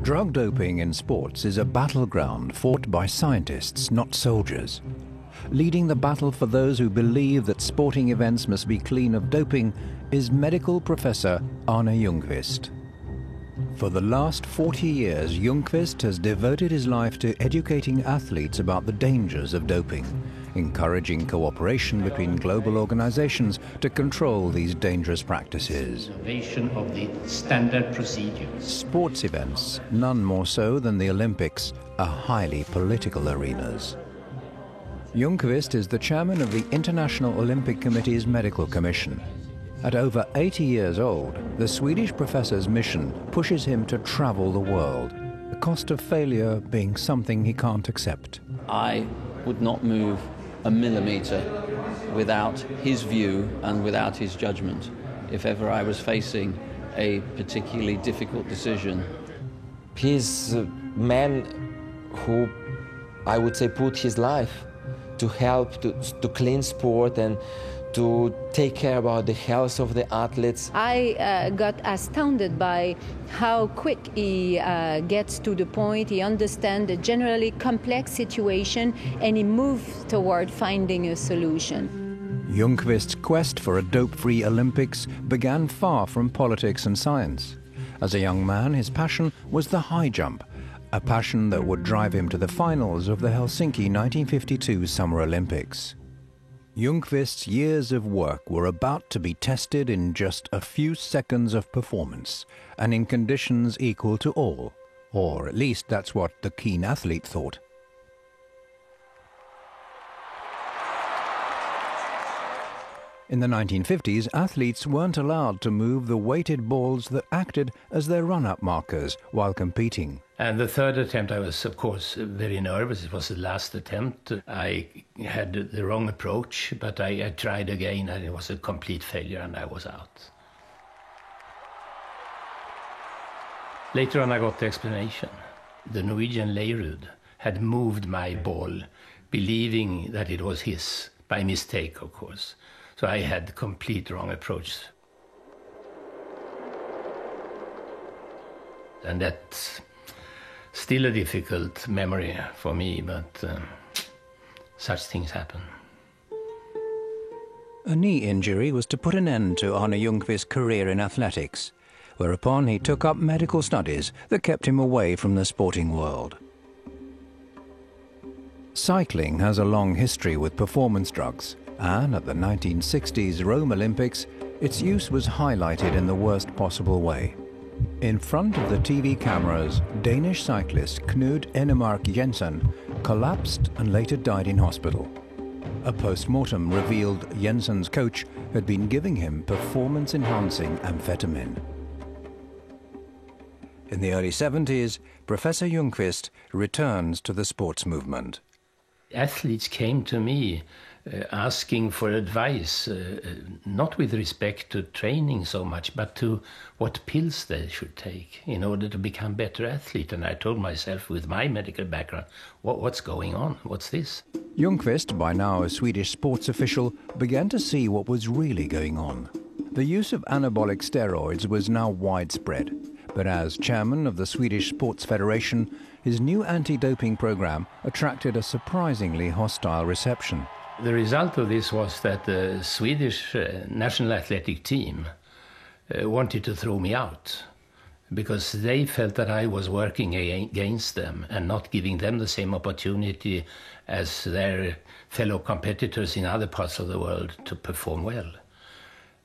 Drug doping in sports is a battleground fought by scientists, not soldiers. Leading the battle for those who believe that sporting events must be clean of doping is medical professor Arne Ljungqvist. For the last 40 years, Ljungqvist has devoted his life to educating athletes about the dangers of doping, encouraging cooperation between global organizations to control these dangerous practices. Innovation of the standard procedures. Sports events, none more so than the Olympics, are highly political arenas. Ljungqvist is the chairman of the International Olympic Committee's Medical Commission. At over 80 years old, the Swedish professor's mission pushes him to travel the world, the cost of failure being something he can't accept. I would not move a millimetre without his view and without his judgment if ever I was facing a particularly difficult decision. He's a man who, I would say, put his life to help to clean sport and to take care about the health of the athletes. I got astounded by how quick he gets to the point. He understands the generally complex situation and he moves toward finding a solution. Ljungqvist's quest for a dope-free Olympics began far from politics and science. As a young man, his passion was the high jump, a passion that would drive him to the finals of the Helsinki 1952 Summer Olympics. Ljungqvist's years of work were about to be tested in just a few seconds of performance, and in conditions equal to all, or at least that's what the keen athlete thought. In the 1950s, athletes weren't allowed to move the weighted balls that acted as their run-up markers while competing. And the third attempt, I was, of course, very nervous. It was the last attempt. I had the wrong approach, but I tried again, and it was a complete failure, and I was out. Later on, I got the explanation. The Norwegian Leirud had moved my ball, believing that it was his, by mistake, of course. So I had the complete wrong approach. And that's still a difficult memory for me, but such things happen. A knee injury was to put an end to Arne Ljungqvist's career in athletics, whereupon he took up medical studies that kept him away from the sporting world. Cycling has a long history with performance drugs, and at the 1960s Rome Olympics, its use was highlighted in the worst possible way. In front of the TV cameras, Danish cyclist Knud Enemark Jensen collapsed and later died in hospital. A post-mortem revealed Jensen's coach had been giving him performance-enhancing amphetamine. In the early 70s, Professor Ljungqvist returns to the sports movement. Athletes came to me asking for advice, not with respect to training so much, but to what pills they should take in order to become better athletes. And I told myself, with my medical background, what's going on? What's this? Ljungqvist, by now a Swedish sports official, began to see what was really going on. The use of anabolic steroids was now widespread, but as chairman of the Swedish Sports Federation, his new anti-doping program attracted a surprisingly hostile reception. The result of this was that the Swedish national athletic team wanted to throw me out because they felt that I was working against them and not giving them the same opportunity as their fellow competitors in other parts of the world to perform well.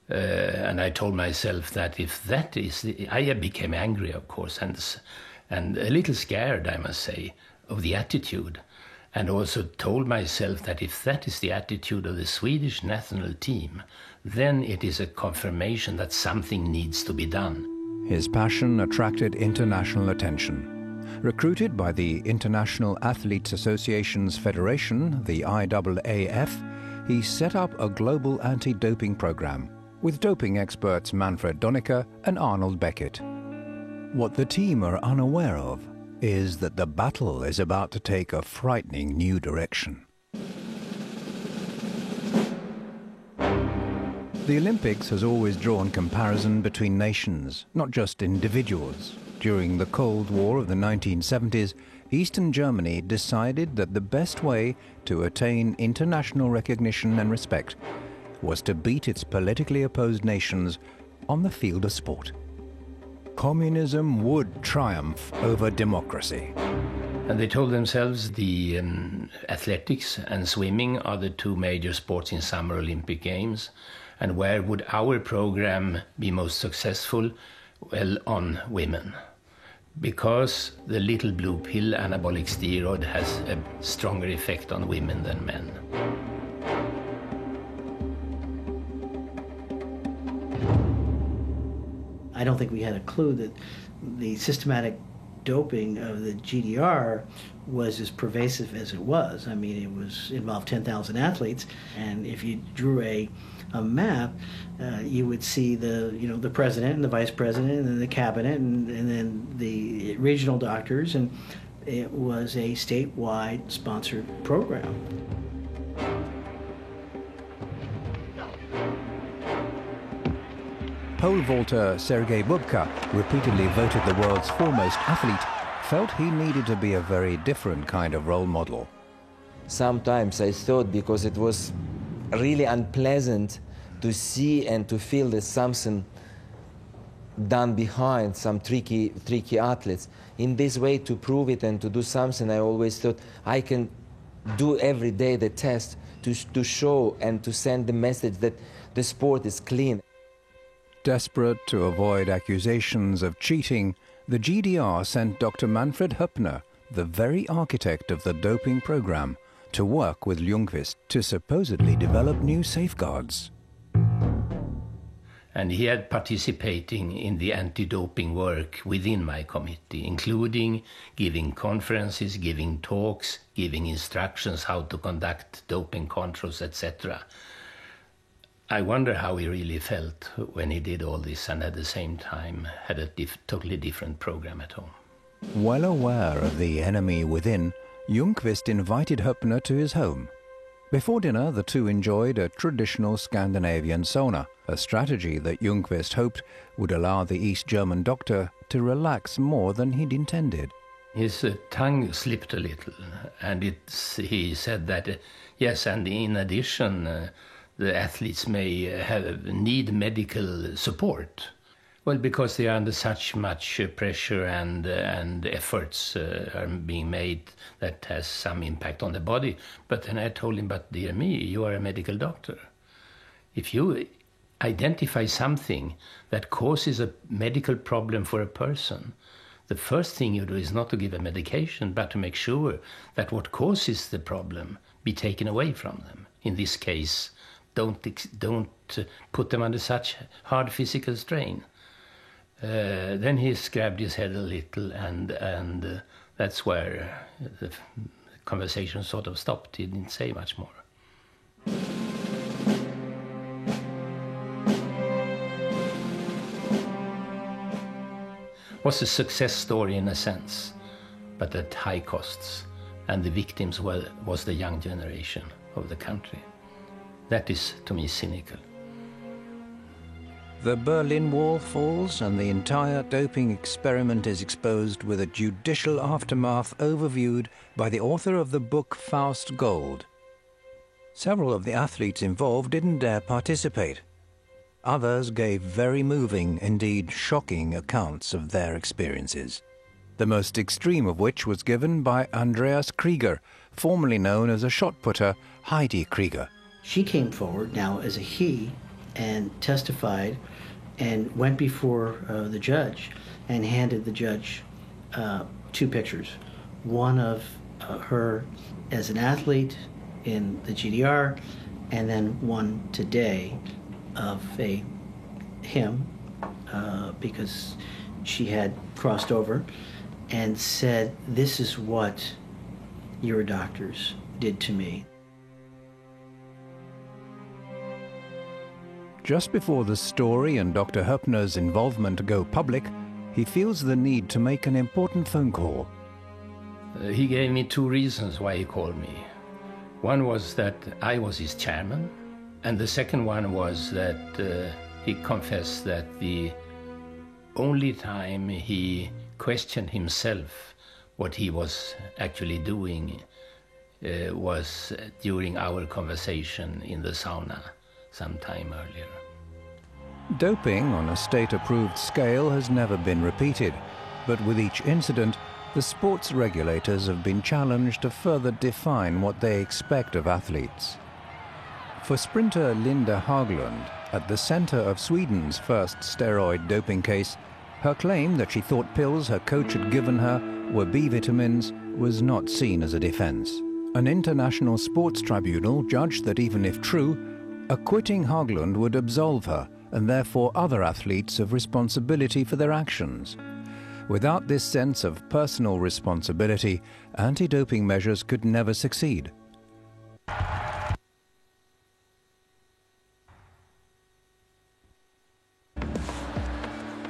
And I told myself that if that is I became angry, of course, and a little scared, I must say, of the attitude. And also told myself that if that is the attitude of the Swedish national team, then it is a confirmation that something needs to be done. His passion attracted international attention. Recruited by the International Athletes Association's Federation, the IAAF, he set up a global anti-doping program with doping experts Manfred Donnecker and Arnold Beckett. What the team are unaware of is that the battle is about to take a frightening new direction. The Olympics has always drawn comparison between nations, not just individuals. During the Cold War of the 1970s, Eastern Germany decided that the best way to attain international recognition and respect was to beat its politically opposed nations on the field of sport. Communism would triumph over democracy. And they told themselves the athletics and swimming are the two major sports in Summer Olympic Games. And where would our program be most successful? Well, on women. Because the little blue pill, anabolic steroid, has a stronger effect on women than men. I don't think we had a clue that the systematic doping of the GDR was as pervasive as it was. I mean, it involved 10,000 athletes, and if you drew a map, you would see the president and the vice president and then the cabinet and then the regional doctors, and it was a statewide sponsored program. Pole vaulter Sergei Bubka, repeatedly voted the world's foremost athlete, felt he needed to be a very different kind of role model. Sometimes I thought, because it was really unpleasant to see and to feel that something done behind some tricky athletes. In this way, to prove it and to do something, I always thought I can do every day the test to show and to send the message that the sport is clean. Desperate to avoid accusations of cheating, the GDR sent Dr. Manfred Höppner, the very architect of the doping program, to work with Ljungqvist to supposedly develop new safeguards. And he had participating in the anti-doping work within my committee, including giving conferences, giving talks, giving instructions how to conduct doping controls, etc. I wonder how he really felt when he did all this and at the same time had a totally different program at home. Well aware of the enemy within, Ljungqvist invited Höppner to his home. Before dinner, the two enjoyed a traditional Scandinavian sauna, a strategy that Ljungqvist hoped would allow the East German doctor to relax more than he'd intended. His tongue slipped a little, and he said that, yes, and in addition, the athletes may need medical support. Well, because they are under such much pressure and efforts are being made that has some impact on the body. But then I told him, but dear me, you are a medical doctor. If you identify something that causes a medical problem for a person, the first thing you do is not to give a medication, but to make sure that what causes the problem be taken away from them. In this case, don't put them under such hard physical strain. Then he scrubbed his head a little, and that's where the conversation sort of stopped. He didn't say much more. Was a success story in a sense, but at high costs, and the victims was the young generation of the country. That is, to me, cynical. The Berlin Wall falls and the entire doping experiment is exposed with a judicial aftermath overviewed by the author of the book Faust Gold. Several of the athletes involved didn't dare participate. Others gave very moving, indeed shocking, accounts of their experiences. The most extreme of which was given by Andreas Krieger, formerly known as a shot putter Heidi Krieger. She came forward now as a he and testified and went before the judge and handed the judge two pictures. One of her as an athlete in the GDR, and then one today of him because she had crossed over and said, "This is what your doctors did to me." Just before the story and Dr. Höppner's involvement go public, he feels the need to make an important phone call. He gave me two reasons why he called me. One was that I was his chairman, and the second one was that he confessed that the only time he questioned himself what he was actually doing was during our conversation in the sauna some time earlier. Doping on a state-approved scale has never been repeated, but with each incident, the sports regulators have been challenged to further define what they expect of athletes. For sprinter Linda Haglund, at the center of Sweden's first steroid doping case, her claim that she thought pills her coach had given her were B vitamins was not seen as a defense. An international sports tribunal judged that even if true, acquitting Haglund would absolve her and therefore other athletes of responsibility for their actions. Without this sense of personal responsibility, anti-doping measures could never succeed.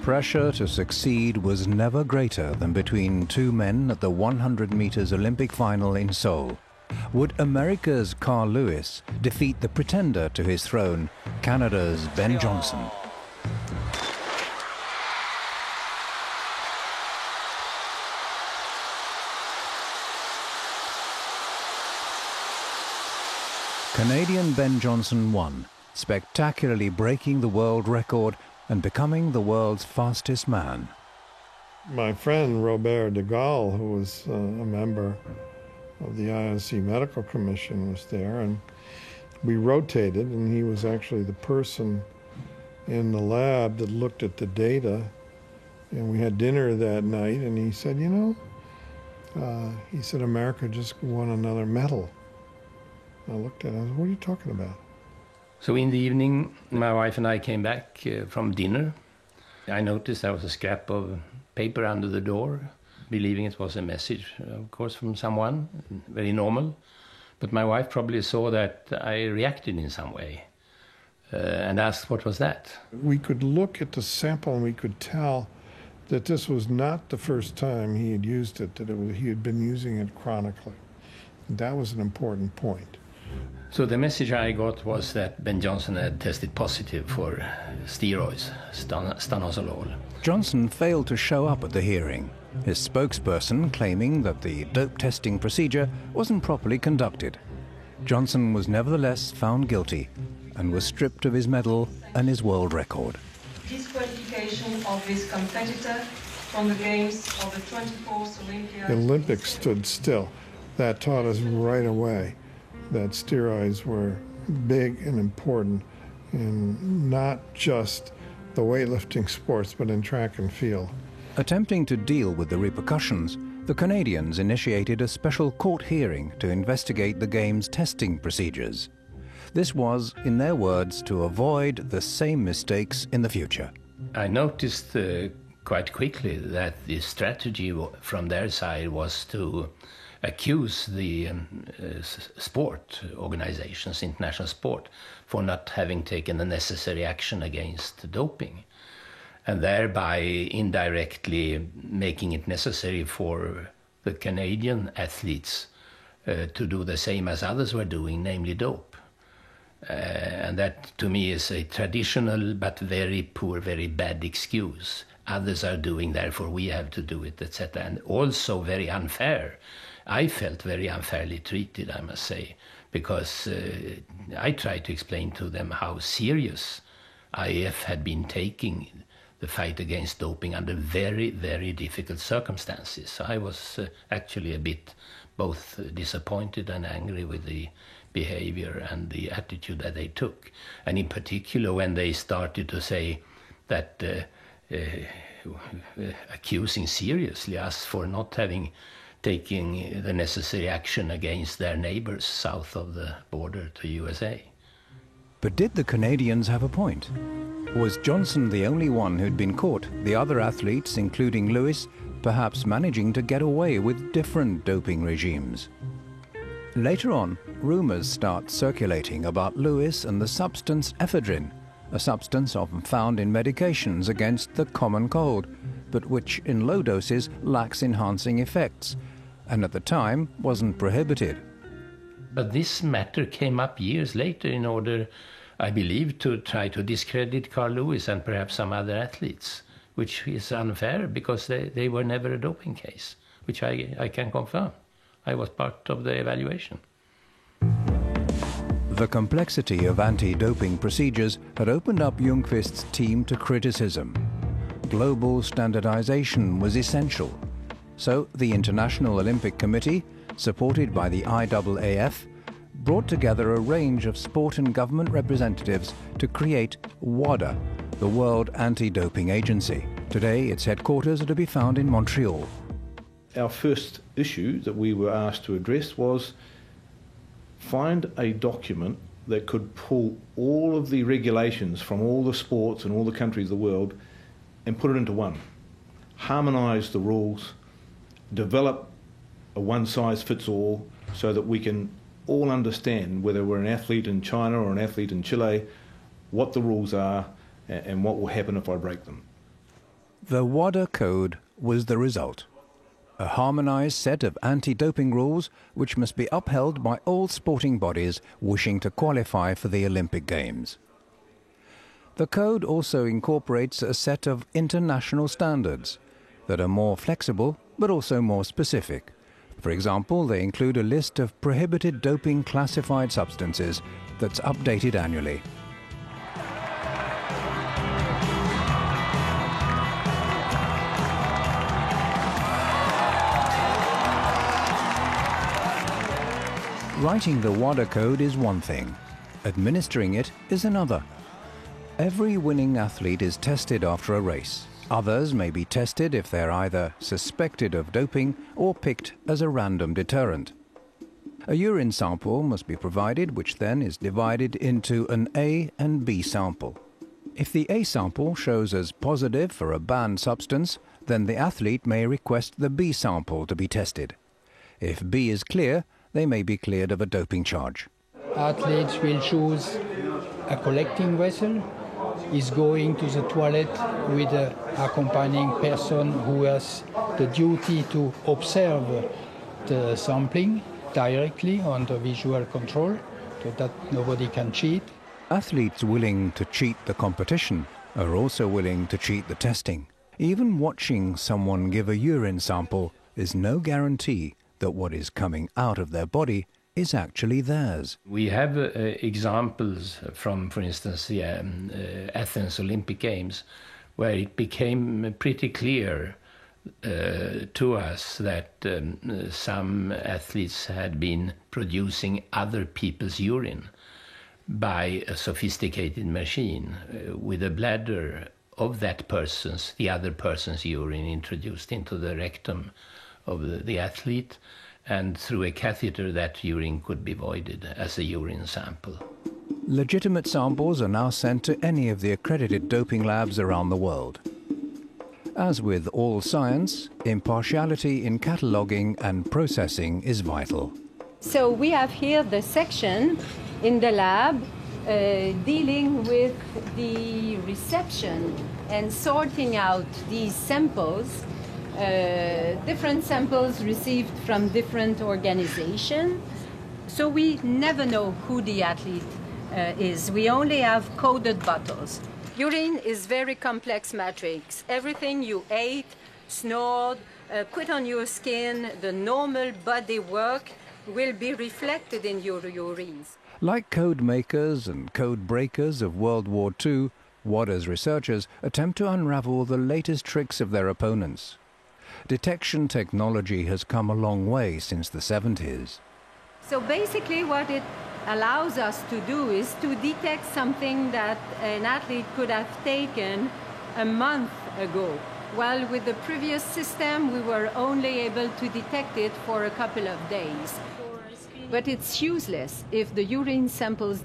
Pressure to succeed was never greater than between two men at the 100 meters Olympic final in Seoul. Would America's Carl Lewis defeat the pretender to his throne, Canada's Ben Johnson? Canadian Ben Johnson won, spectacularly breaking the world record and becoming the world's fastest man. My friend Robert de Gaulle, who was a member of the IOC Medical Commission, was there, and we rotated, and he was actually the person in the lab that looked at the data, and we had dinner that night, and he said, you know, he said, America just won another medal. I looked at it, I said, what are you talking about? So in the evening, my wife and I came back from dinner. I noticed there was a scrap of paper under the door, believing it was a message, of course, from someone, very normal. But my wife probably saw that I reacted in some way and asked what was that. We could look at the sample and we could tell that this was not the first time he had used it, that he had been using it chronically. And that was an important point. So the message I got was that Ben Johnson had tested positive for steroids, stanozolol. Johnson failed to show up at the hearing, his spokesperson claiming that the dope testing procedure wasn't properly conducted. Johnson was nevertheless found guilty and was stripped of his medal and his world record. Disqualification of this competitor from the games of the 24th Olympiad. The Olympics stood still. That taught us right away that steroids were big and important in not just the weightlifting sports, but in track and field. Attempting to deal with the repercussions, the Canadians initiated a special court hearing to investigate the game's testing procedures. This was, in their words, to avoid the same mistakes in the future. I noticed quite quickly that the strategy from their side was to accuse the sport organizations, international sport, for not having taken the necessary action against doping, and thereby indirectly making it necessary for the Canadian athletes to do the same as others were doing, namely dope. And that, to me, is a traditional but very poor, very bad excuse. Others are doing, therefore we have to do it, etc. And also very unfair. I felt very unfairly treated, I must say, because I tried to explain to them how serious IF had been taking the fight against doping under very, very difficult circumstances. So I was actually a bit both disappointed and angry with the behavior and the attitude that they took. And in particular, when they started to say that accusing seriously us for not having taking the necessary action against their neighbors south of the border to USA. But did the Canadians have a point? Was Johnson the only one who'd been caught, the other athletes, including Lewis, perhaps managing to get away with different doping regimes? Later on, rumors start circulating about Lewis and the substance ephedrine, a substance often found in medications against the common cold, but which in low doses lacks enhancing effects, and at the time wasn't prohibited. But this matter came up years later in order, I believe, to try to discredit Carl Lewis and perhaps some other athletes, which is unfair because they were never a doping case, which I can confirm. I was part of the evaluation. The complexity of anti-doping procedures had opened up Ljungqvist's team to criticism. Global standardization was essential. So the International Olympic Committee, supported by the IAAF, brought together a range of sport and government representatives to create WADA, the World Anti-Doping Agency. Today, its headquarters are to be found in Montreal. Our first issue that we were asked to address was find a document that could pull all of the regulations from all the sports and all the countries of the world and put it into one. Harmonise the rules, develop a one-size-fits-all so that we can all understand, whether we're an athlete in China or an athlete in Chile, what the rules are and what will happen if I break them. The WADA code was the result. A harmonised set of anti-doping rules which must be upheld by all sporting bodies wishing to qualify for the Olympic Games. The code also incorporates a set of international standards that are more flexible but also more specific. For example, they include a list of prohibited doping classified substances that's updated annually. Writing the WADA code is one thing. Administering it is another. Every winning athlete is tested after a race. Others may be tested if they're either suspected of doping or picked as a random deterrent. A urine sample must be provided, which then is divided into an A and B sample. If the A sample shows as positive for a banned substance, then the athlete may request the B sample to be tested. If B is clear, they may be cleared of a doping charge. Athletes will choose a collecting vessel, is going to the toilet with an accompanying person who has the duty to observe the sampling directly under visual control so that nobody can cheat. Athletes willing to cheat the competition are also willing to cheat the testing. Even watching someone give a urine sample is no guarantee that what is coming out of their body is actually theirs. We have examples from, for instance, the Athens Olympic Games, where it became pretty clear to us that some athletes had been producing other people's urine by a sophisticated machine with a bladder of that person's, the other person's urine introduced into the rectum of the athlete, and through a catheter that urine could be voided as a urine sample. Legitimate samples are now sent to any of the accredited doping labs around the world. As with all science, impartiality in cataloguing and processing is vital. So we have here the section in the lab dealing with the reception and sorting out these samples. Different samples received from different organizations. So we never know who the athlete is. We only have coded bottles. Urine is very complex matrix. Everything you ate, snored, put on your skin, the normal body work will be reflected in your urines. Like code makers and code breakers of World War II, WADA's researchers attempt to unravel the latest tricks of their opponents. Detection technology has come a long way since the 70s. So basically what it allows us to do is to detect something that an athlete could have taken a month ago. While with the previous system we were only able to detect it for a couple of days. But it's useless if the urine samples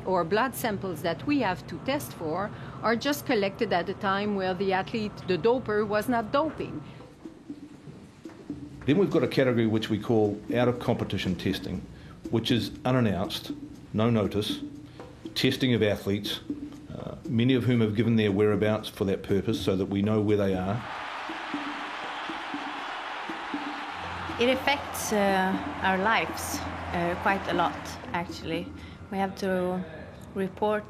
or blood samples that we have to test for are just collected at a time where the athlete, the doper, was not doping. Then we've got a category which we call out-of-competition testing, which is unannounced, no notice, testing of athletes, many of whom have given their whereabouts for that purpose so that we know where they are. It affects our lives quite a lot, actually. We have to report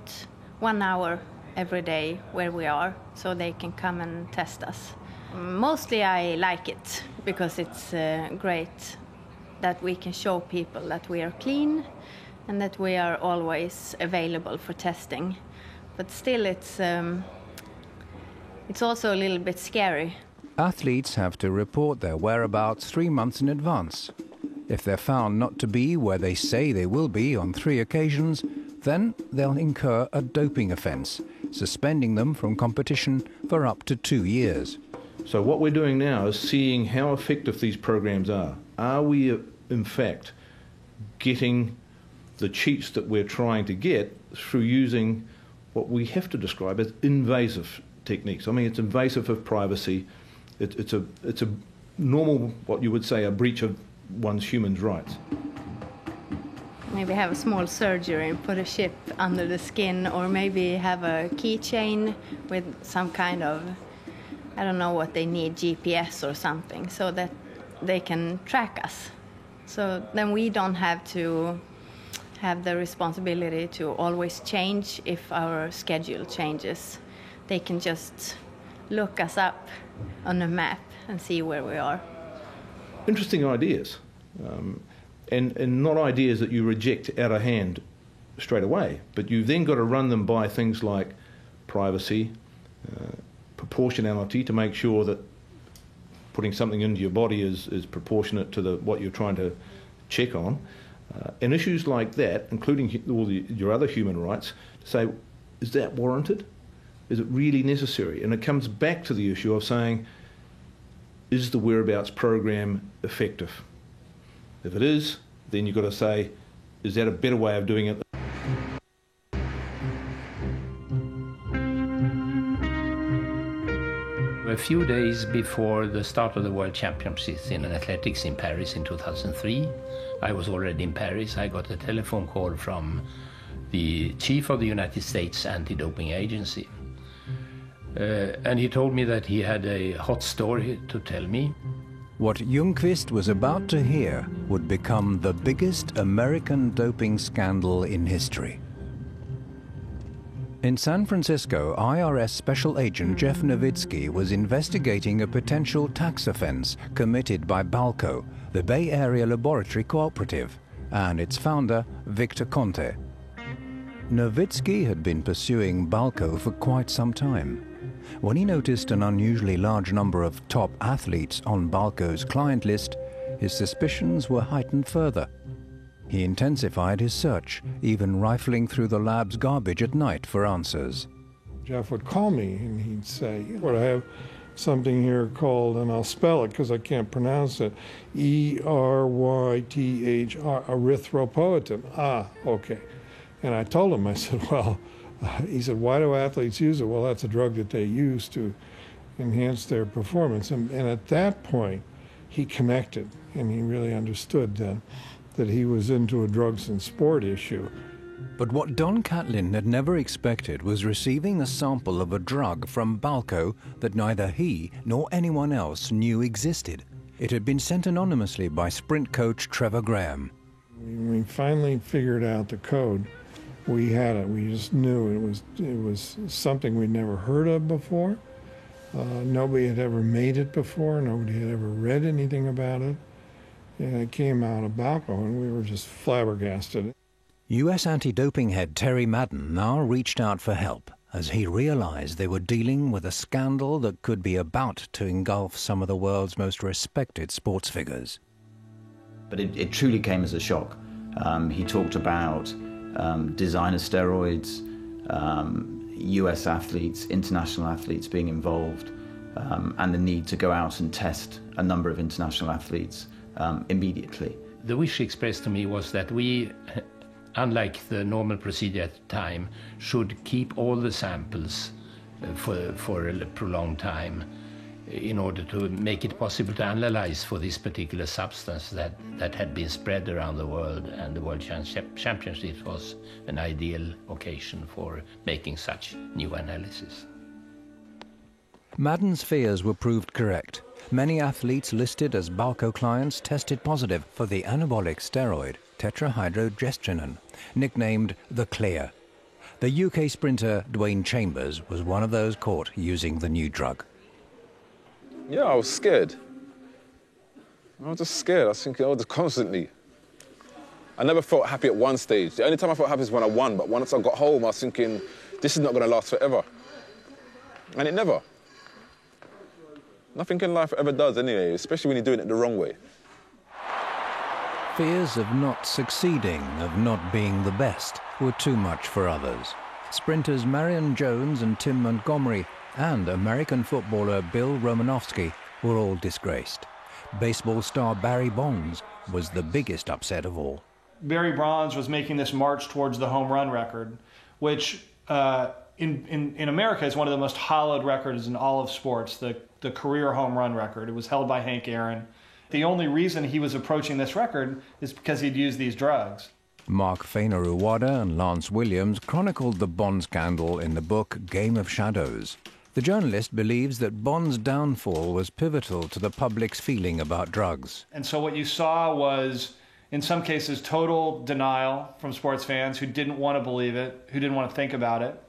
1 hour every day where we are, so they can come and test us. Mostly I like it because it's great that we can show people that we are clean and that we are always available for testing. But still it's also a little bit scary. Athletes have to report their whereabouts 3 months in advance. If they're found not to be where they say they will be on 3 occasions, then they'll incur a doping offence, suspending them from competition for up to 2 years. So what we're doing now is seeing how effective these programs are. Are we, in fact, getting the cheats that we're trying to get through using what we have to describe as invasive techniques? I mean, it's invasive of privacy. It's a normal, what you would say, a breach of one's human rights. Maybe have a small surgery and put a chip under the skin, or maybe have a keychain with some kind of, I don't know what they need, GPS or something, so that they can track us. So then we don't have to have the responsibility to always change if our schedule changes. They can just look us up on a map and see where we are. Interesting ideas, and not ideas that you reject out of hand straight away, but you've then got to run them by things like privacy, proportionality, to make sure that putting something into your body is proportionate to what you're trying to check on, and issues like that, including all your other human rights, to say, is that warranted? Is it really necessary? And it comes back to the issue of saying, is the whereabouts program effective? If it is, then you've got to say, is that a better way of doing it? A few days before the start of the World Championships in athletics in Paris in 2003, I was already in Paris. I got a telephone call from the chief of the United States Anti-Doping Agency. And he told me that he had a hot story to tell me. What Ljungqvist was about to hear would become the biggest American doping scandal in history. In San Francisco, IRS Special Agent Jeff Nowitzki was investigating a potential tax offense committed by Balco, the Bay Area Laboratory Cooperative, and its founder, Victor Conte. Nowitzki had been pursuing Balco for quite some time. When he noticed an unusually large number of top athletes on Balco's client list, his suspicions were heightened further. He intensified his search, even rifling through the lab's garbage at night for answers. Jeff would call me and he'd say, well, I have something here called, and I'll spell it because I can't pronounce it, ERYTHR, erythropoietin. Ah, okay. And I told him, I said, well, he said, why do athletes use it? Well, that's a drug that they use to enhance their performance. And at that point, he connected, and he really understood that he was into a drugs and sport issue. But what Don Catlin had never expected was receiving a sample of a drug from Balco that neither he nor anyone else knew existed. It had been sent anonymously by sprint coach Trevor Graham. When we finally figured out the code, we had it. We just knew it was something we'd never heard of before. Nobody had ever made it before. Nobody had ever read anything about it. And it came out of Balco, and we were just flabbergasted. U.S. anti-doping head Terry Madden now reached out for help as he realized they were dealing with a scandal that could be about to engulf some of the world's most respected sports figures. But it truly came as a shock. He talked about designer steroids, US athletes, international athletes being involved, and the need to go out and test a number of international athletes immediately. The wish expressed to me was that we, unlike the normal procedure at the time, should keep all the samples for a prolonged time in order to make it possible to analyze for this particular substance that had been spread around the world, and the World Championship was an ideal occasion for making such new analysis. Madden's fears were proved correct. Many athletes listed as Balco clients tested positive for the anabolic steroid tetrahydrogestrinin, nicknamed the Clear. The UK sprinter Dwayne Chambers was one of those caught using the new drug. Yeah, I was scared. I was just scared. I was thinking, oh, just constantly. I never felt happy at one stage. The only time I felt happy is when I won, but once I got home, I was thinking, this is not going to last forever. And it never. Nothing in life ever does anyway, especially when you're doing it the wrong way. Fears of not succeeding, of not being the best, were too much for others. Sprinters Marion Jones and Tim Montgomery and American footballer Bill Romanowski were all disgraced. Baseball star Barry Bonds was the biggest upset of all. Barry Bonds was making this march towards the home run record, which in America is one of the most hallowed records in all of sports, the career home run record. It was held by Hank Aaron. The only reason he was approaching this record is because he'd used these drugs. Mark Fainer-Uwada and Lance Williams chronicled the Bond scandal in the book Game of Shadows. The journalist believes that Bond's downfall was pivotal to the public's feeling about drugs. And so what you saw was, in some cases, total denial from sports fans who didn't want to believe it, who didn't want to think about it,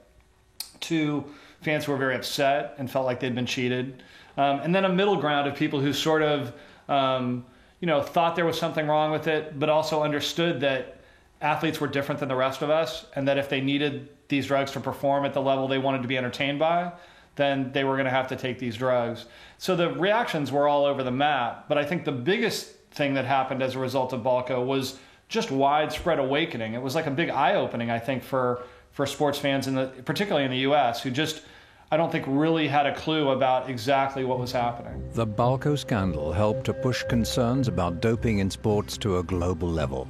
to fans who were very upset and felt like they'd been cheated. And then a middle ground of people who sort of, thought there was something wrong with it, but also understood that athletes were different than the rest of us, and that if they needed these drugs to perform at the level they wanted to be entertained by, then they were going to have to take these drugs. So the reactions were all over the map, but I think the biggest thing that happened as a result of Balco was just widespread awakening. It was like a big eye-opening, I think, for sports fans, particularly in the U.S., who just, I don't think, really had a clue about exactly what was happening. The Balco scandal helped to push concerns about doping in sports to a global level.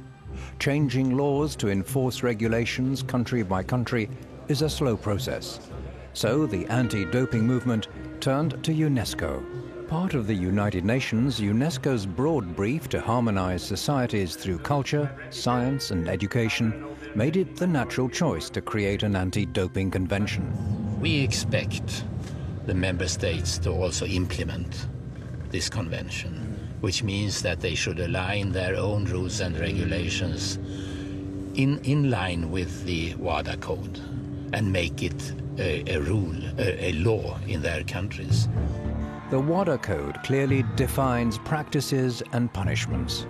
Changing laws to enforce regulations country by country is a slow process. So the anti-doping movement turned to UNESCO. Part of the United Nations, UNESCO's broad brief to harmonize societies through culture, science and education made it the natural choice to create an anti-doping convention. We expect the member states to also implement this convention, which means that they should align their own rules and regulations in line with the WADA code and make it a rule, a law in their countries. The WADA code clearly defines practices and punishments,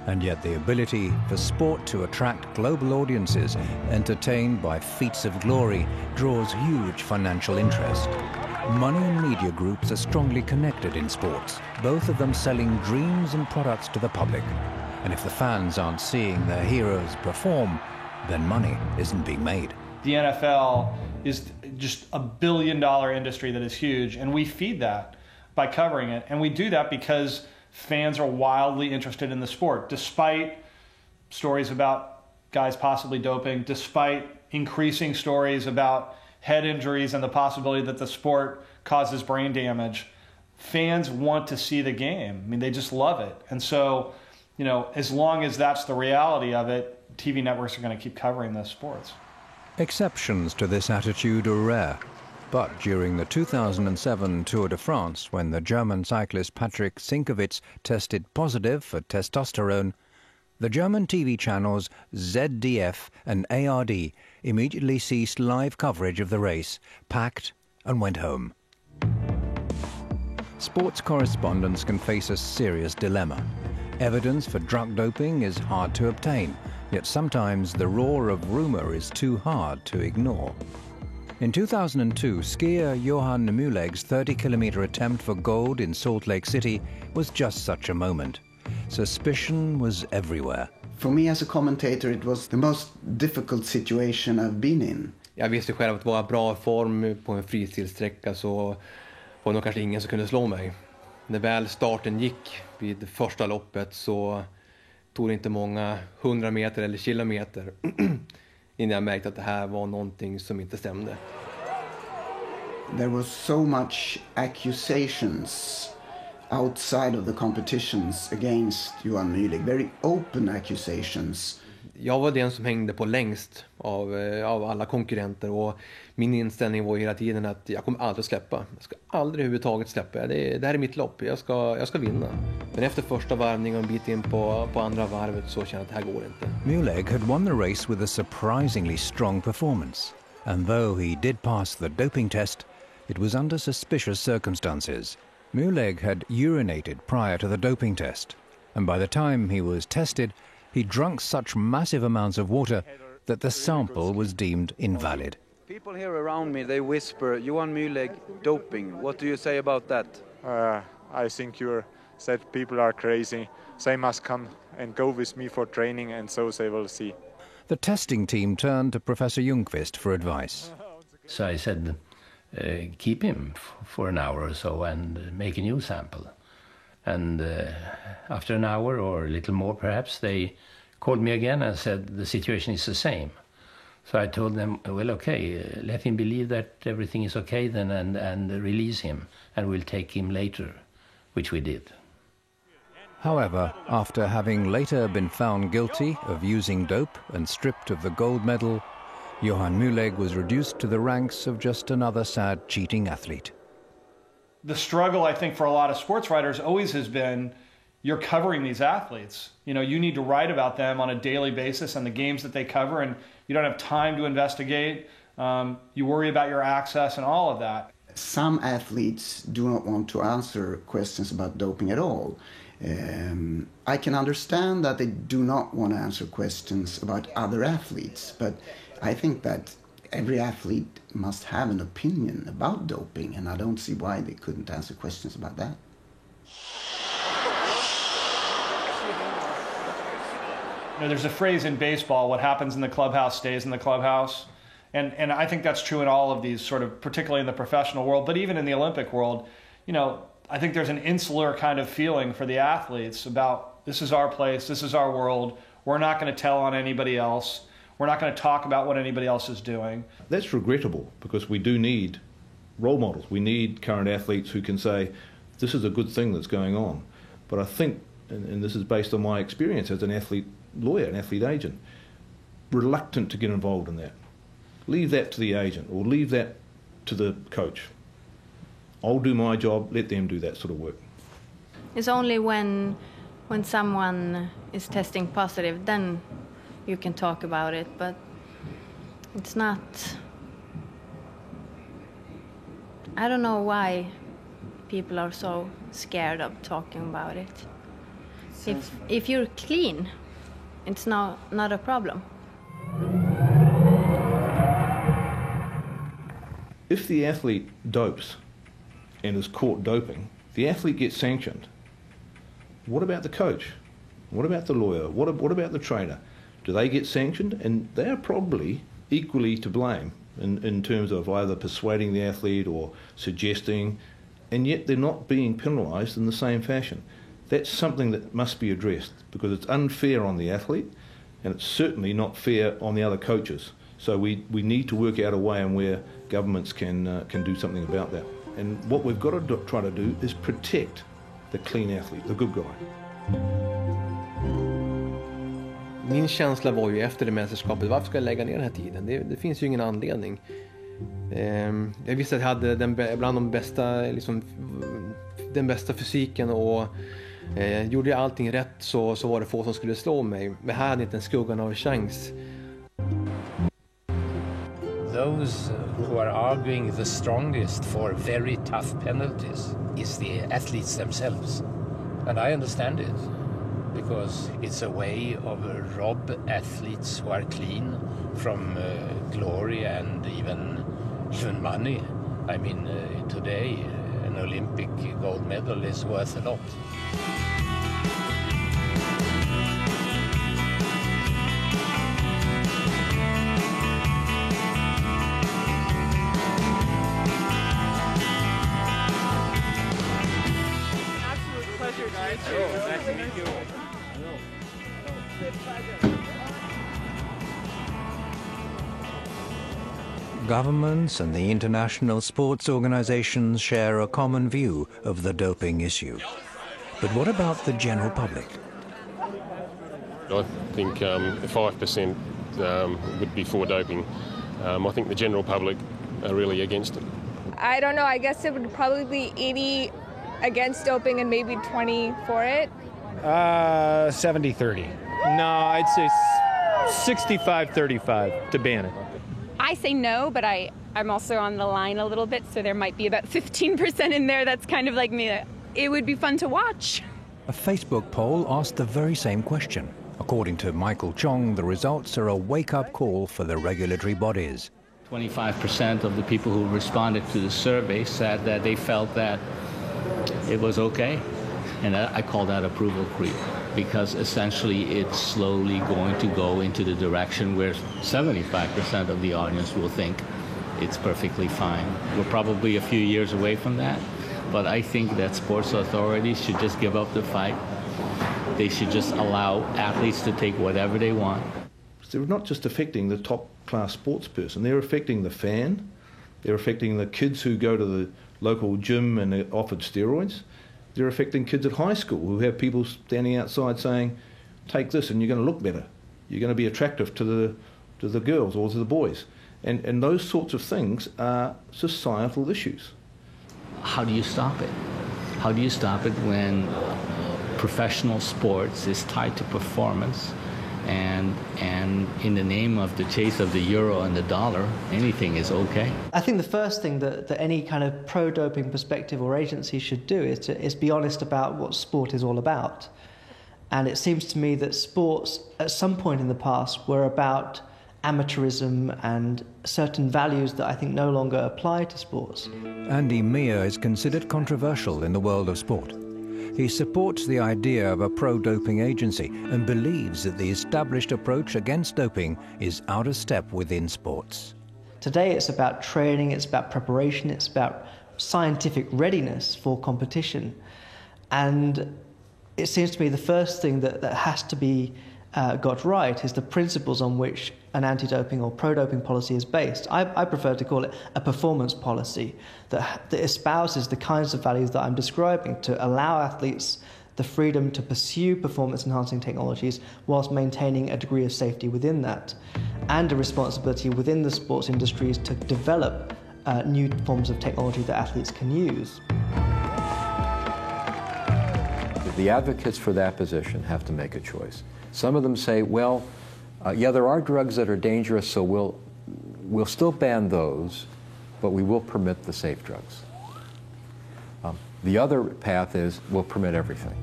and yet the ability for sport to attract global audiences entertained by feats of glory draws huge financial interest. Money and media groups are strongly connected in sports, both of them selling dreams and products to the public. And if the fans aren't seeing their heroes perform, then money isn't being made. The NFL is just $1 billion industry that is huge, and we feed that by covering it. And we do that because fans are wildly interested in the sport, despite stories about guys possibly doping, despite increasing stories about head injuries and the possibility that the sport causes brain damage. Fans want to see the game. I mean, they just love it. And so, as long as that's the reality of it, TV networks are going to keep covering those sports. Exceptions to this attitude are rare. But during the 2007 Tour de France, when the German cyclist Patrick Sinkowitz tested positive for testosterone, the German TV channels ZDF and ARD immediately ceased live coverage of the race, packed and went home. Sports correspondents can face a serious dilemma. Evidence for drug doping is hard to obtain, yet sometimes the roar of rumor is too hard to ignore. In 2002, skier Johan Muleg's 30-kilometer attempt for gold in Salt Lake City was just such a moment. Suspicion was everywhere. For me as a commentator, it was the most difficult situation I've been in. Jag visste själv att vara bra form på en fristilsträcka så var det nog kanske ingen som kunde slå mig. När väl starten gick vid första loppet så tog det inte många 100 meter eller kilometer innan jag märkte att det här var någonting som inte stämde. There was so much accusations outside of the competitions against Johan Muleg, very open accusations. Jag var den som hängde på längst av alla konkurrenter och min inställning var hela tiden att jag kommer aldrig släppa. Jag ska aldrig överhuvudtaget släppa. Det här är mitt lopp. Jag ska vinna. Men efter första varvningen och en bit in på andra varvet så kände jag att det här går inte. Muleg had won the race with a surprisingly strong performance. and though he did pass the doping test, it was under suspicious circumstances. Mühlegg had urinated prior to the doping test, and by the time he was tested, he drunk such massive amounts of water that the sample was deemed invalid. People here around me, they whisper, Johan Mühlegg, doping. What do you say about that? I think you said people are crazy. They must come and go with me for training, and so they will see. The testing team turned to Professor Ljungqvist for advice. So I said, keep him for an hour or so and make a new sample. And after an hour or a little more perhaps, they called me again and said the situation is the same. So I told them, well, okay, let him believe that everything is okay then and release him, and we'll take him later, which we did. However, after having later been found guilty of using dope and stripped of the gold medal, Johan Mühlegg was reduced to the ranks of just another sad cheating athlete. The struggle, I think, for a lot of sports writers always has been, you're covering these athletes. You know, you need to write about them on a daily basis and the games that they cover, and you don't have time to investigate. You worry about your access and all of that. Some athletes do not want to answer questions about doping at all. I can understand that they do not want to answer questions about other athletes, but I think that every athlete must have an opinion about doping, and I don't see why they couldn't answer questions about that. You know, there's a phrase in baseball, what happens in the clubhouse stays in the clubhouse. And I think that's true in all of these sort of, particularly in the professional world, but even in the Olympic world. You know, I think there's an insular kind of feeling for the athletes about, this is our place, this is our world, we're not going to tell on anybody else, we're not going to talk about what anybody else is doing. That's regrettable, because we do need role models. We need current athletes who can say, this is a good thing that's going on. But I think, and this is based on my experience as an athlete lawyer, an athlete agent, reluctant to get involved in that. Leave that to the agent, or leave that to the coach. I'll do my job, let them do that sort of work. It's only when someone is testing positive, then you can talk about it, but it's not... I don't know why people are so scared of talking about it. If you're clean, it's not a problem. If the athlete dopes and is caught doping, the athlete gets sanctioned. What about the coach? What about the lawyer? What about the trainer? Do they get sanctioned? And they are probably equally to blame in terms of either persuading the athlete or suggesting, and yet they're not being penalised in the same fashion. That's something that must be addressed, because it's unfair on the athlete, and it's certainly not fair on the other coaches. So we need to work out a way in where governments can do something about that. And what we've got to try to do is protect the clean athlete, the good guy. Min känsla var ju efter det mästerskapet, varför ska jag lägga ner den här tiden? Det finns ju ingen anledning. Jag visste att jag hade bland de bästa, liksom, den bästa fysiken, och gjorde jag allting rätt så var det få som skulle slå mig. Men här hade inte en skuggan av chans. Those who are arguing the strongest for very tough penalties is the athletes themselves. And I understand it, because it's a way of rob athletes who are clean from glory and even money. I mean, today an Olympic gold medal is worth a lot. Governments and the international sports organizations share a common view of the doping issue. But what about the general public? I think 5% would be for doping. I think the general public are really against it. I don't know, I guess it would probably be 80 against doping and maybe 20 for it. 70-30. No, I'd say 65-35 to ban it. I say no, but I'm also on the line a little bit, so there might be about 15% in there that's kind of like me. It would be fun to watch. A Facebook poll asked the very same question. According to Michael Chong, the results are a wake-up call for the regulatory bodies. 25% of the people who responded to the survey said that they felt that it was okay. And I call that approval creep, because essentially it's slowly going to go into the direction where 75% of the audience will think it's perfectly fine. We're probably a few years away from that, but I think that sports authorities should just give up the fight. They should just allow athletes to take whatever they want. They're not just affecting the top-class sports person, they're affecting the fan, they're affecting the kids who go to the local gym and are offered steroids. They're affecting kids at high school who have people standing outside saying, take this and you're going to look better. You're going to be attractive to the girls or to the boys. And those sorts of things are societal issues. How do you stop it? How do you stop it when professional sports is tied to performance, and in the name of the chase of the euro and the dollar, anything is okay? I think the first thing that any kind of pro-doping perspective or agency should do is be honest about what sport is all about. And it seems to me that sports at some point in the past were about amateurism and certain values that I think no longer apply to sports. Andy Meyer is considered controversial in the world of sport. He supports the idea of a pro-doping agency and believes that the established approach against doping is out of step within sports. Today it's about training, it's about preparation, it's about scientific readiness for competition. And it seems to me the first thing that has to be got right is the principles on which an anti-doping or pro-doping policy is based. I prefer to call it a performance policy that espouses the kinds of values that I'm describing, to allow athletes the freedom to pursue performance-enhancing technologies whilst maintaining a degree of safety within that, and a responsibility within the sports industries to develop new forms of technology that athletes can use. The advocates for that position have to make a choice. Some of them say, well, yeah, there are drugs that are dangerous, so we'll still ban those, but we will permit the safe drugs. The other path is we'll permit everything.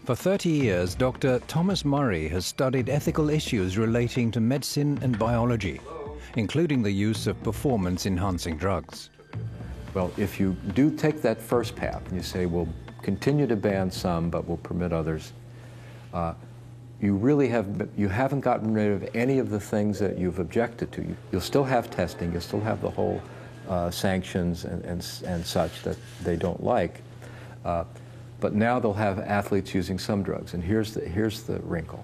For 30 years, Dr. Thomas Murray has studied ethical issues relating to medicine and biology, including the use of performance-enhancing drugs. Well, if you do take that first path, and you say we'll continue to ban some, but we'll permit others, you haven't gotten rid of any of the things that you've objected to. You'll still have testing, you'll still have the whole sanctions and such that they don't like, but now they'll have athletes using some drugs, and here's the wrinkle.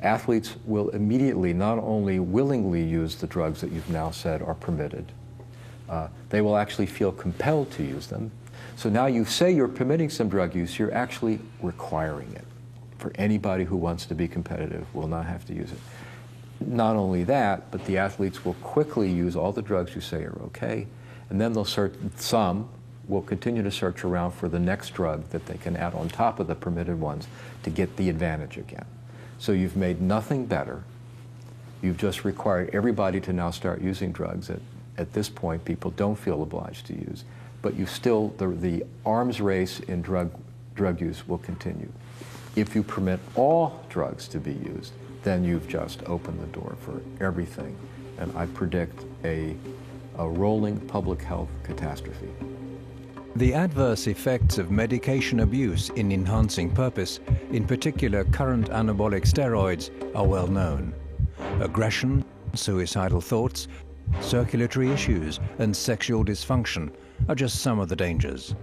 Athletes will immediately not only willingly use the drugs that you've now said are permitted, they will actually feel compelled to use them. So now you say you're permitting some drug use, you're actually requiring it. For anybody who wants to be competitive will not have to use it. Not only that, but the athletes will quickly use all the drugs you say are okay, and then they'll search, some will continue to search around for the next drug that they can add on top of the permitted ones to get the advantage again. So you've made nothing better. You've just required everybody to now start using drugs that at this point people don't feel obliged to use. But you still, the arms race in drug use will continue. If you permit all drugs to be used, then you've just opened the door for everything. And I predict a rolling public health catastrophe. The adverse effects of medication abuse in enhancing purpose, in particular current anabolic steroids, are well known. Aggression, suicidal thoughts, circulatory issues, and sexual dysfunction are just some of the dangers.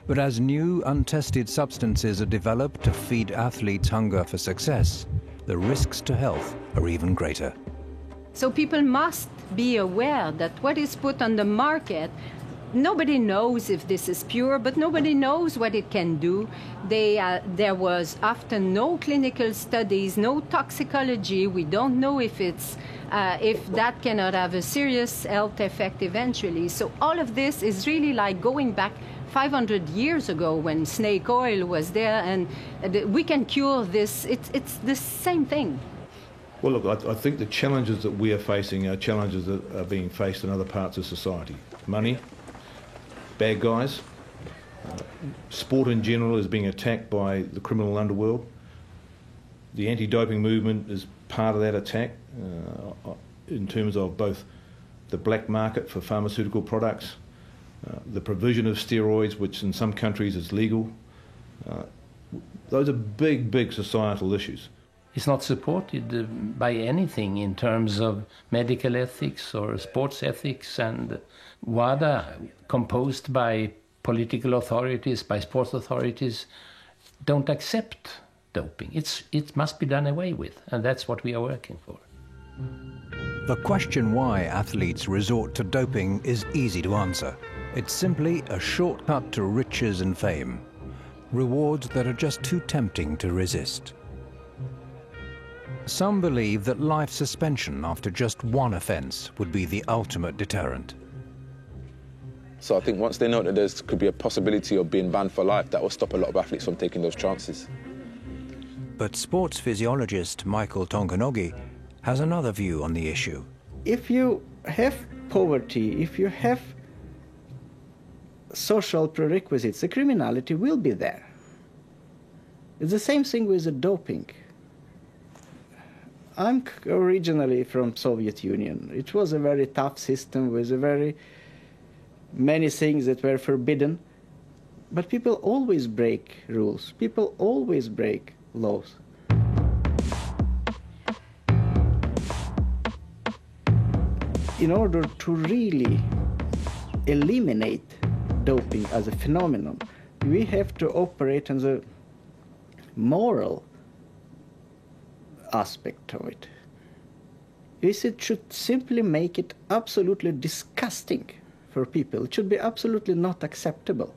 But as new, untested substances are developed to feed athletes' hunger for success, the risks to health are even greater. So people must be aware that what is put on the market, nobody knows if this is pure, but nobody knows what it can do. There was often no clinical studies, no toxicology. We don't know if that cannot have a serious health effect eventually. So all of this is really like going back 500 years ago when snake oil was there, and we can cure this. It's the same thing. Well, look, I think the challenges that we are facing are challenges that are being faced in other parts of society. Money, bad guys, sport in general is being attacked by the criminal underworld. The anti-doping movement is part of that attack in terms of both the black market for pharmaceutical products, the provision of steroids, which in some countries is legal. Those are big, big societal issues. It's not supported by anything in terms of medical ethics or sports ethics, and WADA, composed by political authorities, by sports authorities, don't accept doping. It must be done away with, and that's what we are working for. The question why athletes resort to doping is easy to answer. It's simply a shortcut to riches and fame, rewards that are just too tempting to resist. Some believe that life suspension after just one offence would be the ultimate deterrent. So I think once they know that there could be a possibility of being banned for life, that will stop a lot of athletes from taking those chances. But sports physiologist Michael Tonkanogi has another view on the issue. If you have poverty, if you have social prerequisites, the criminality will be there. It's the same thing with the doping. I'm originally from Soviet Union. It was a very tough system with many things that were forbidden. But people always break rules. People always break laws. In order to really eliminate doping as a phenomenon, we have to operate on the moral aspect of it. It should simply make it absolutely disgusting for people. It should be absolutely not acceptable.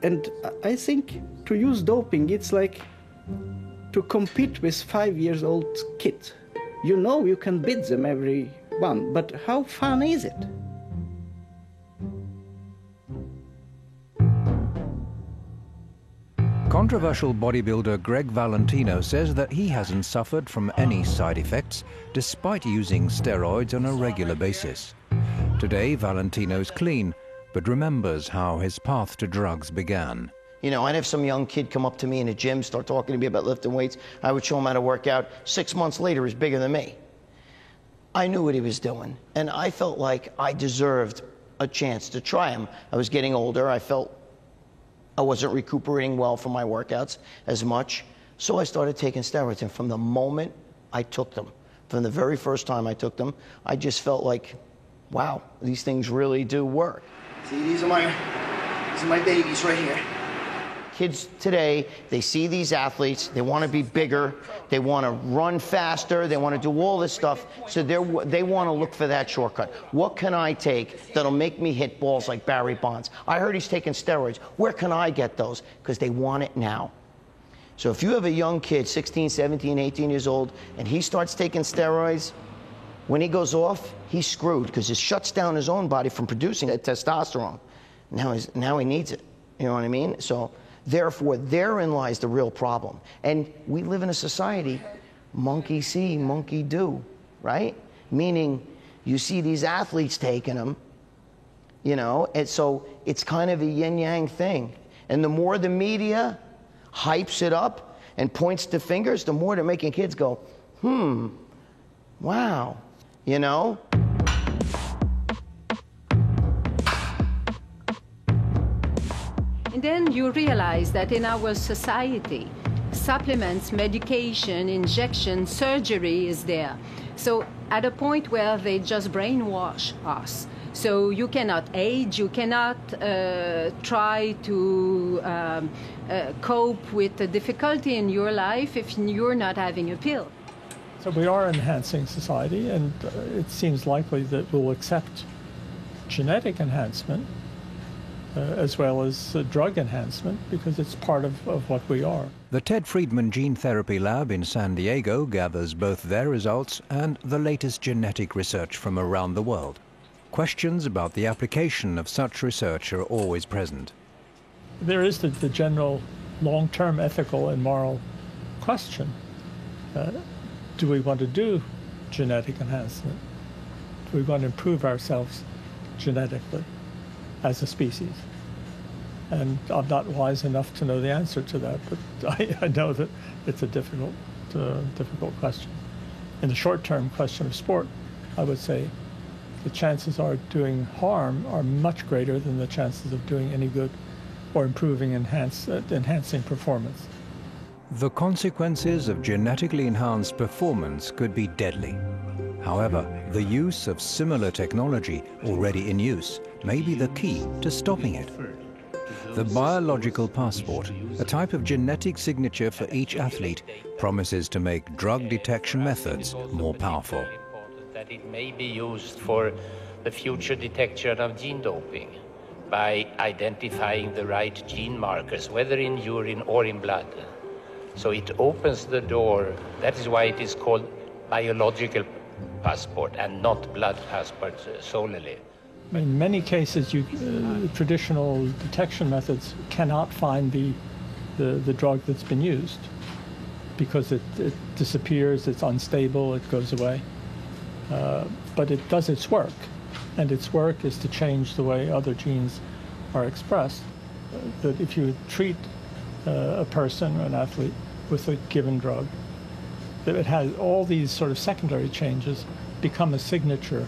And I think to use doping, it's like to compete with 5-year-old kids. You know you can beat them every one, but how fun is it? Controversial bodybuilder Greg Valentino says that he hasn't suffered from any side effects despite using steroids on a regular basis. Today, Valentino's clean, but remembers how his path to drugs began. You know, I'd have some young kid come up to me in a gym, start talking to me about lifting weights. I would show him how to work out. 6 months later, he's bigger than me. I knew what he was doing, and I felt like I deserved a chance to try him. I was getting older. I felt I wasn't recuperating well from my workouts as much, so I started taking steroids. And from the moment I took them, from the very first time I took them, I just felt like, wow, these things really do work. See, these are my babies right here. Kids today, they see these athletes, they want to be bigger, they want to run faster, they want to do all this stuff, so they want to look for that shortcut. What can I take that'll make me hit balls like Barry Bonds? I heard he's taking steroids. Where can I get those? Because they want it now. So if you have a young kid, 16, 17, 18 years old, and he starts taking steroids, when he goes off, he's screwed because it shuts down his own body from producing that testosterone. Now he needs it. You know what I mean? So therefore, therein lies the real problem. And we live in a society, monkey see, monkey do, right? Meaning you see these athletes taking them, you know, and so it's kind of a yin-yang thing. And the more the media hypes it up and points the fingers, the more they're making kids go, wow, you know? And then you realize that in our society, supplements, medication, injection, surgery is there. So at a point where they just brainwash us. So you cannot age, you cannot try to cope with the difficulty in your life if you're not having a pill. So we are enhancing society, and it seems likely that we'll accept genetic enhancement as well as drug enhancement, because it's part of what we are. The Ted Friedman Gene Therapy Lab in San Diego gathers both their results and the latest genetic research from around the world. Questions about the application of such research are always present. There is the general long-term ethical and moral question. do we want to do genetic enhancement? Do we want to improve ourselves genetically as a species? And I'm not wise enough to know the answer to that, but I know that it's a difficult question. In the short-term question of sport, I would say the chances of doing harm are much greater than the chances of doing any good or improving, enhancing performance. The consequences of genetically enhanced performance could be deadly. However, the use of similar technology already in use may be the key to stopping it. The biological passport, a type of genetic signature for each athlete, promises to make drug detection methods more powerful. That it may be used for the future detection of gene doping by identifying the right gene markers, whether in urine or in blood. So it opens the door. That is why it is called biological passport and not blood passport solely. In many cases, traditional detection methods cannot find the drug that's been used because it disappears, it's unstable, it goes away. But it does its work, and its work is to change the way other genes are expressed. That if you treat a person or an athlete with a given drug, that it has all these sort of secondary changes become a signature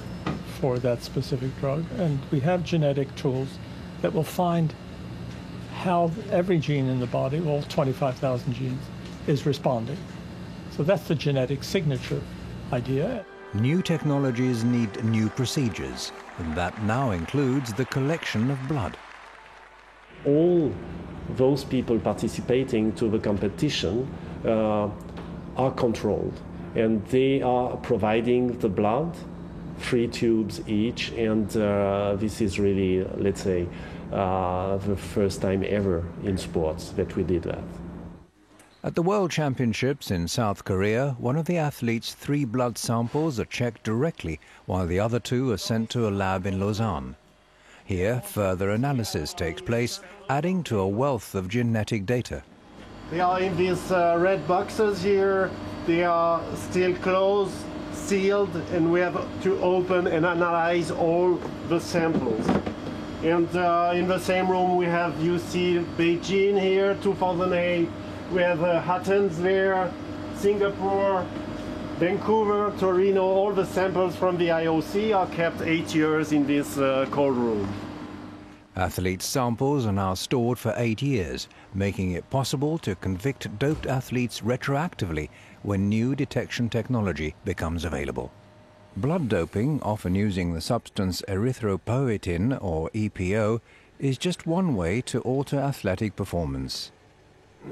for that specific drug. And we have genetic tools that will find how every gene in the body, all 25,000 genes, is responding. So that's the genetic signature idea. New technologies need new procedures, and that now includes the collection of blood. All those people participating to the competition are controlled, and they are providing the blood, 3 tubes each, and this is really, let's say, the first time ever in sports that we did that. At the World Championships in South Korea, one of the athletes' 3 blood samples are checked directly, while the other 2 are sent to a lab in Lausanne. Here, further analysis takes place, adding to a wealth of genetic data. They are in these red boxes here. They are still closed, sealed, and we have to open and analyze all the samples. And in the same room we have, you see, Beijing here, 2008. We have Athens there, Singapore, Vancouver, Torino. All the samples from the IOC are kept 8 years in this cold room. Athletes' samples are now stored for 8 years, making it possible to convict doped athletes retroactively when new detection technology becomes available. Blood doping, often using the substance erythropoietin, or EPO, is just one way to alter athletic performance.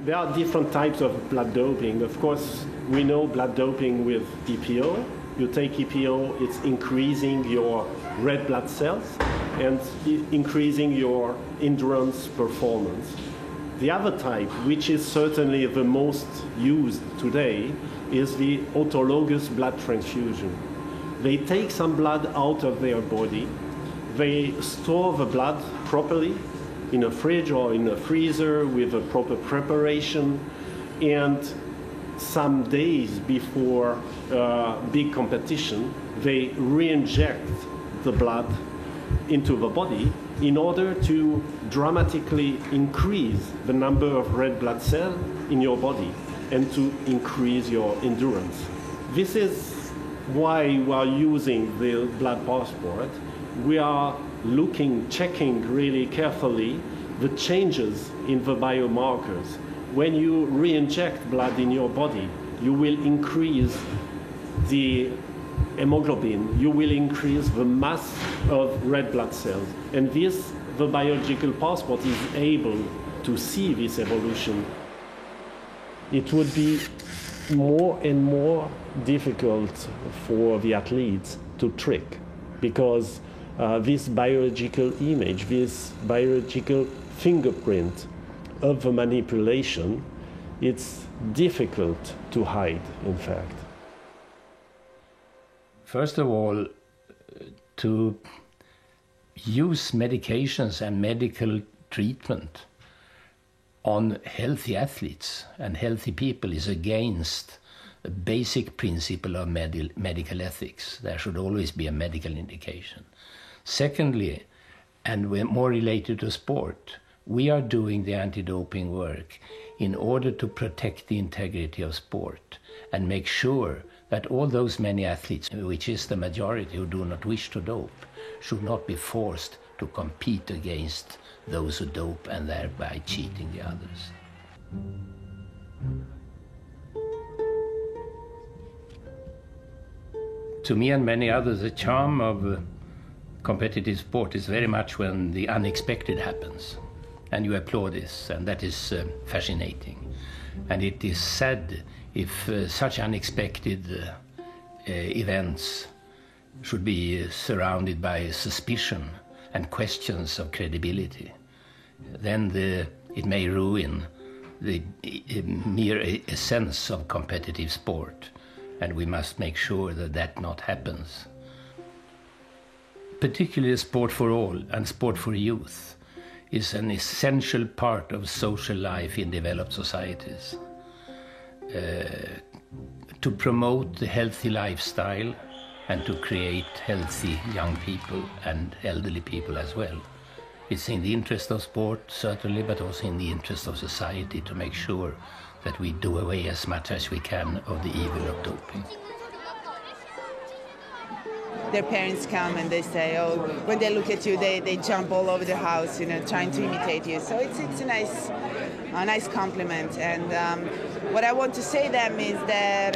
There are different types of blood doping. Of course, we know blood doping with EPO. You take EPO, it's increasing your red blood cells and increasing your endurance performance. The other type, which is certainly the most used today, is the autologous blood transfusion. They take some blood out of their body, they store the blood properly in a fridge or in a freezer with a proper preparation, and some days before big competition, they re-inject the blood into the body in order to dramatically increase the number of red blood cells in your body and to increase your endurance. This is why we are using the blood passport. We are checking really carefully the changes in the biomarkers. When you re-inject blood in your body, you will increase the hemoglobin, you will increase the mass of red blood cells. And this, the biological passport is able to see this evolution. It would be more and more difficult for the athletes to trick, because this biological image, this biological fingerprint of the manipulation, it's difficult to hide, in fact. First of all, to use medications and medical treatment on healthy athletes and healthy people is against a basic principle of medical ethics. There should always be a medical indication. Secondly, and we're more related to sport, we are doing the anti-doping work in order to protect the integrity of sport and make sure that all those many athletes, which is the majority who do not wish to dope, should not be forced to compete against those who dope and thereby cheating the others. To me and many others, the charm of competitive sport is very much when the unexpected happens and you applaud this, and that is fascinating. And it is sad if such unexpected events should be surrounded by suspicion and questions of credibility. Then it may ruin the mere essence of competitive sport, and we must make sure that that not happens. Particularly sport for all and sport for youth is an essential part of social life in developed societies. To promote the healthy lifestyle and to create healthy young people and elderly people as well. It's in the interest of sport, certainly, but also in the interest of society to make sure that we do away as much as we can of the evil of doping. Their parents come and they say, oh, when they look at you, they jump all over the house, you know, trying to imitate you. So it's a nice compliment. And what I want to say to them is that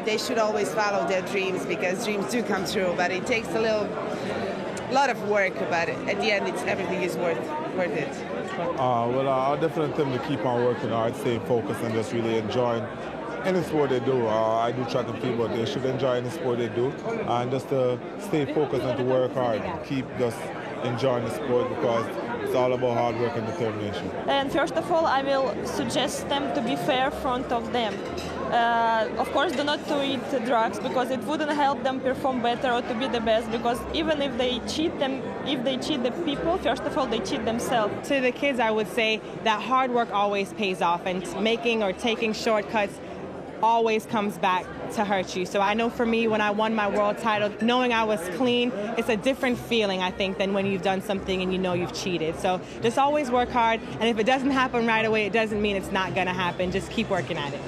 they should always follow their dreams, because dreams do come true, but it takes a lot of work, but at the end, everything is worth it. Well, I'll definitely tell them to keep on working hard, staying focused, and just really enjoying any sport they do. I do track and field, but they should enjoy any sport they do, and just to stay focused and to work hard, keep just enjoying the sport, because it's all about hard work and determination. And first of all, I will suggest them to be fair in front of them. Of course, do not to eat drugs, because it wouldn't help them perform better or to be the best, because even if they cheat the people, first of all, they cheat themselves. To the kids, I would say that hard work always pays off, and making or taking shortcuts always comes back to hurt you. So I know for me, when I won my world title, knowing I was clean, it's a different feeling, I think, than when you've done something and you know you've cheated. So just always work hard, and if it doesn't happen right away, it doesn't mean it's not going to happen. Just keep working at it.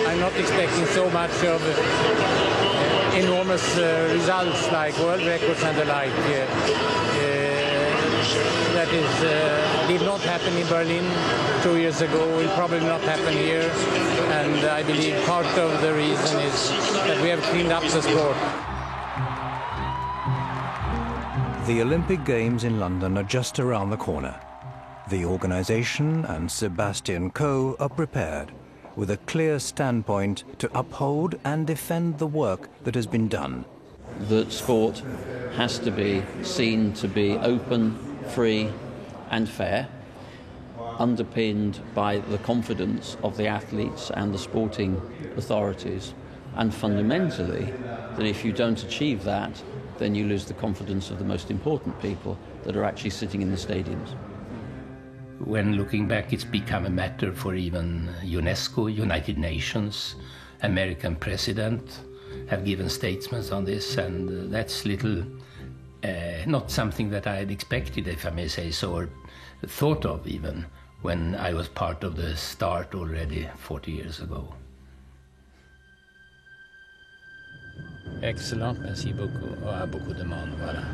I'm not expecting so much of enormous results like world records and the like. That did not happen in Berlin 2 years ago, will probably not happen here, and I believe part of the reason is that we have cleaned up the sport. The Olympic Games in London are just around the corner. The organisation and Sebastian Coe are prepared, with a clear standpoint to uphold and defend the work that has been done. That sport has to be seen to be open, free and fair, underpinned by the confidence of the athletes and the sporting authorities, and fundamentally that if you don't achieve that, then you lose the confidence of the most important people that are actually sitting in the stadiums. When looking back, it's become a matter for even UNESCO, United Nations, American president have given statements on this, and that's not something that I had expected, if I may say so, or thought of even when I was part of the start already 40 years ago. Excellent, merci beaucoup. Beaucoup de monde, voilà.